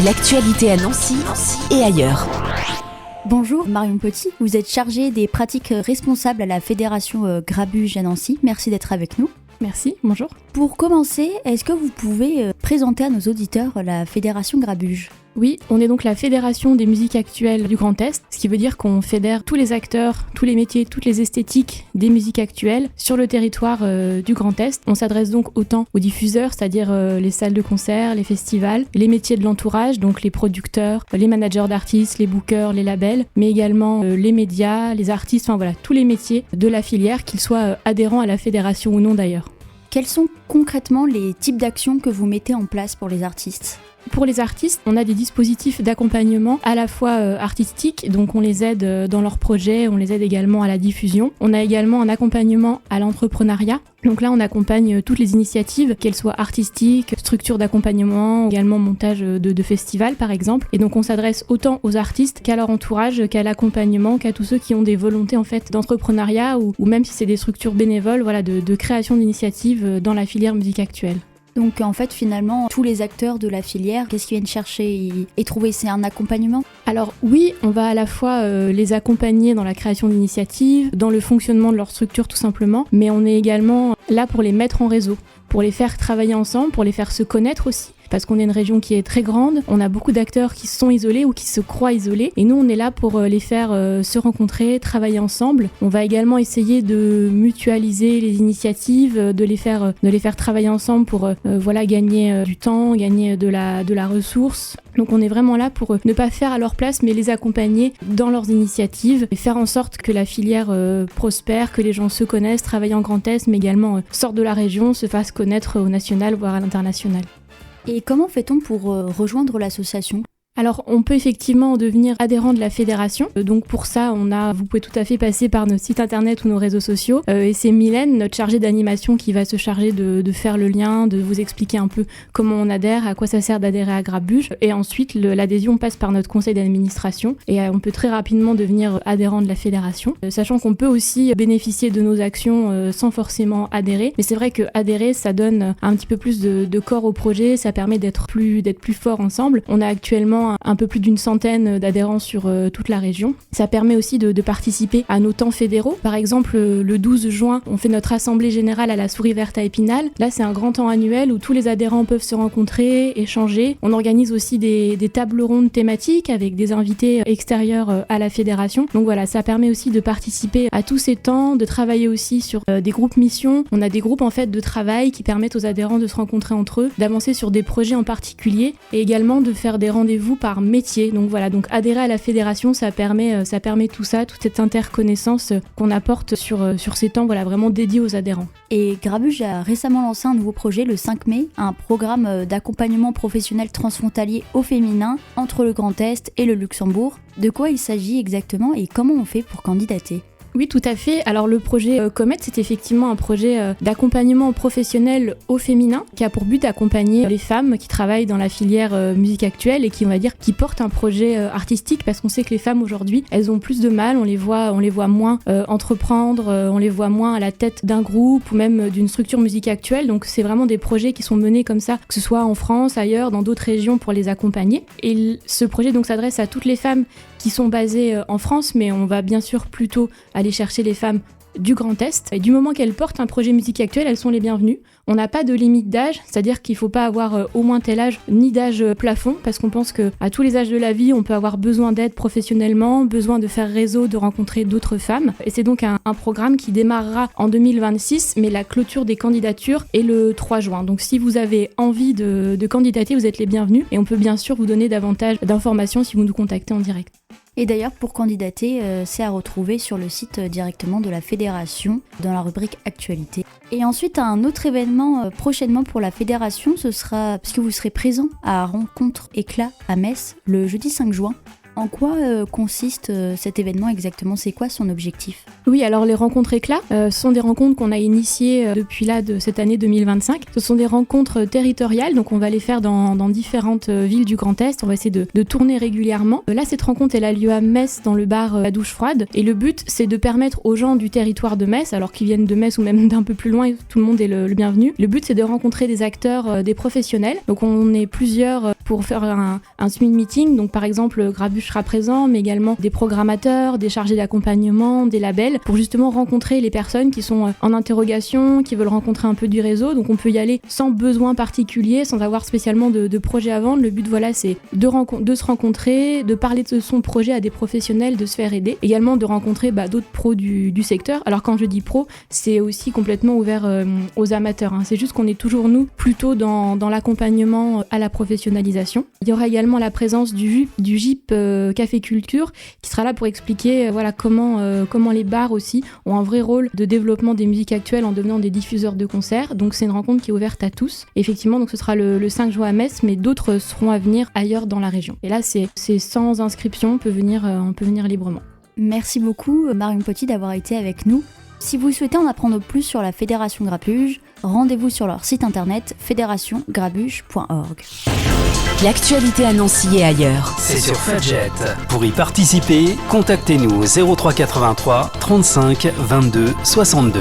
L'actualité à Nancy et ailleurs. Bonjour Marion Petit, vous êtes chargée des pratiques responsables à la Fédération Grabuge à Nancy. Merci d'être avec nous. Merci, bonjour. Pour commencer, est-ce que vous pouvez présenter à nos auditeurs la Fédération Grabuge ? Oui, on est donc la Fédération des musiques actuelles du Grand Est, ce qui veut dire qu'on fédère tous les acteurs, tous les métiers, toutes les esthétiques des musiques actuelles sur le territoire du Grand Est. On s'adresse donc autant aux diffuseurs, c'est-à-dire les salles de concert, les festivals, les métiers de l'entourage, donc les producteurs, les managers d'artistes, les bookers, les labels, mais également les médias, les artistes, enfin voilà, tous les métiers de la filière, qu'ils soient adhérents à la fédération ou non d'ailleurs. Quels sont concrètement les types d'actions que vous mettez en place pour les artistes ? Pour les artistes, on a des dispositifs d'accompagnement à la fois artistiques, donc on les aide dans leurs projets, on les aide également à la diffusion. On a également un accompagnement à l'entrepreneuriat. Donc là, on accompagne toutes les initiatives, qu'elles soient artistiques, structures d'accompagnement, également montage de festivals par exemple. Et donc on s'adresse autant aux artistes qu'à leur entourage, qu'à l'accompagnement, qu'à tous ceux qui ont des volontés en fait d'entrepreneuriat ou même si c'est des structures bénévoles, voilà, de création d'initiatives dans la filière musique actuelle. Donc en fait finalement tous les acteurs de la filière, qu'est-ce qu'ils viennent chercher et trouver, c'est un accompagnement ? Alors oui, on va à la fois les accompagner dans la création d'initiatives, dans le fonctionnement de leur structure tout simplement, mais on est également là pour les mettre en réseau, pour les faire travailler ensemble, pour les faire se connaître aussi. Parce qu'on est une région qui est très grande, on a beaucoup d'acteurs qui sont isolés ou qui se croient isolés, et nous on est là pour les faire se rencontrer, travailler ensemble. On va également essayer de mutualiser les initiatives, de les faire travailler ensemble pour gagner du temps, gagner de la ressource. Donc on est vraiment là pour ne pas faire à leur place mais les accompagner dans leurs initiatives et faire en sorte que la filière prospère, que les gens se connaissent, travaillent en Grand Est mais également sortent de la région, se fassent connaître au national voire à l'international. Et comment fait-on pour rejoindre l'association ? Alors, on peut effectivement devenir adhérent de la fédération. Donc pour ça, vous pouvez tout à fait passer par notre site internet ou nos réseaux sociaux. Et c'est Mylène, notre chargée d'animation, qui va se charger de faire le lien, de vous expliquer un peu comment on adhère, à quoi ça sert d'adhérer à Grabuge. Et ensuite, l'adhésion passe par notre conseil d'administration. Et on peut très rapidement devenir adhérent de la fédération. Sachant qu'on peut aussi bénéficier de nos actions sans forcément adhérer. Mais c'est vrai que adhérer, ça donne un petit peu plus de corps au projet. Ça permet d'être plus fort ensemble. On a actuellement un peu plus d'une centaine d'adhérents sur toute la région. Ça permet aussi de participer à nos temps fédéraux. Par exemple, le 12 juin, on fait notre assemblée générale à la Souris Verte à Épinal. Là, c'est un grand temps annuel où tous les adhérents peuvent se rencontrer, échanger. On organise aussi des tables rondes thématiques avec des invités extérieurs à la fédération. Donc voilà, ça permet aussi de participer à tous ces temps, de travailler aussi sur des groupes missions. On a des groupes en fait de travail qui permettent aux adhérents de se rencontrer entre eux, d'avancer sur des projets en particulier et également de faire des rendez-vous par métier. Donc voilà, donc adhérer à la fédération, ça permet tout ça, toute cette interconnaissance qu'on apporte sur ces temps vraiment dédiés aux adhérents. Et Grabuge a récemment lancé un nouveau projet le 5 mai, un programme d'accompagnement professionnel transfrontalier au féminin entre le Grand Est et le Luxembourg. De quoi il s'agit exactement et comment on fait pour candidater ? Oui, tout à fait. Alors le projet Comet, c'est effectivement un projet d'accompagnement professionnel au féminin qui a pour but d'accompagner les femmes qui travaillent dans la filière musique actuelle et qui portent un projet artistique parce qu'on sait que les femmes aujourd'hui, elles ont plus de mal, on les voit moins entreprendre, on les voit moins à la tête d'un groupe ou même d'une structure musique actuelle. Donc c'est vraiment des projets qui sont menés comme ça, que ce soit en France, ailleurs, dans d'autres régions pour les accompagner. Et ce projet donc s'adresse à toutes les femmes qui sont basées en France, mais on va bien sûr plutôt aller chercher les femmes du Grand Est. Et du moment qu'elles portent un projet musique actuelle, elles sont les bienvenues. On n'a pas de limite d'âge, c'est-à-dire qu'il ne faut pas avoir au moins tel âge, ni d'âge plafond, parce qu'on pense qu'à tous les âges de la vie, on peut avoir besoin d'aide professionnellement, besoin de faire réseau, de rencontrer d'autres femmes. Et c'est donc un programme qui démarrera en 2026, mais la clôture des candidatures est le 3 juin. Donc si vous avez envie de candidater, vous êtes les bienvenus. Et on peut bien sûr vous donner davantage d'informations si vous nous contactez en direct. Et d'ailleurs, pour candidater, c'est à retrouver sur le site directement de la Fédération, dans la rubrique Actualité. Et ensuite, un autre événement prochainement pour la Fédération, ce sera, parce que vous serez présent à Rencontre Éclat à Metz, le jeudi 5 juin. En quoi consiste cet événement exactement ? C'est quoi son objectif ? Oui, alors les rencontres éclats sont des rencontres qu'on a initiées depuis de cette année 2025. Ce sont des rencontres territoriales, donc on va les faire dans différentes villes du Grand Est. On va essayer de tourner régulièrement. Là, cette rencontre, elle a lieu à Metz, dans le bar La Douche Froide. Et le but, c'est de permettre aux gens du territoire de Metz, alors qu'ils viennent de Metz ou même d'un peu plus loin, tout le monde est le bienvenu. Le but, c'est de rencontrer des acteurs, des professionnels. Donc on est plusieurs pour faire un SMID meeting. Donc par exemple, Grabuge sera présent, mais également des programmateurs, des chargés d'accompagnement, des labels, pour justement rencontrer les personnes qui sont en interrogation, qui veulent rencontrer un peu du réseau. Donc on peut y aller sans besoin particulier, sans avoir spécialement de projet à vendre. Le but, voilà, c'est de se rencontrer, de parler de son projet à des professionnels, de se faire aider. Également de rencontrer d'autres pros du secteur. Alors quand je dis pro, c'est aussi complètement ouvert aux amateurs. C'est juste qu'on est toujours, nous, plutôt dans l'accompagnement à la professionnalisation. Il y aura également la présence du GIP Café Culture, qui sera là pour expliquer comment les bars aussi ont un vrai rôle de développement des musiques actuelles en devenant des diffuseurs de concerts. Donc c'est une rencontre qui est ouverte à tous. Effectivement, donc ce sera le 5 juin à Metz, mais d'autres seront à venir ailleurs dans la région. Et là, c'est sans inscription, on peut venir librement. Merci beaucoup Marion Petit d'avoir été avec nous. Si vous souhaitez en apprendre plus sur la Fédération Grabuge, rendez-vous sur leur site internet fédérationgrabuge.org. L'actualité à Nancy et ailleurs. C'est sur Fudget. Pour y participer, contactez-nous au 03 83 35 22 62.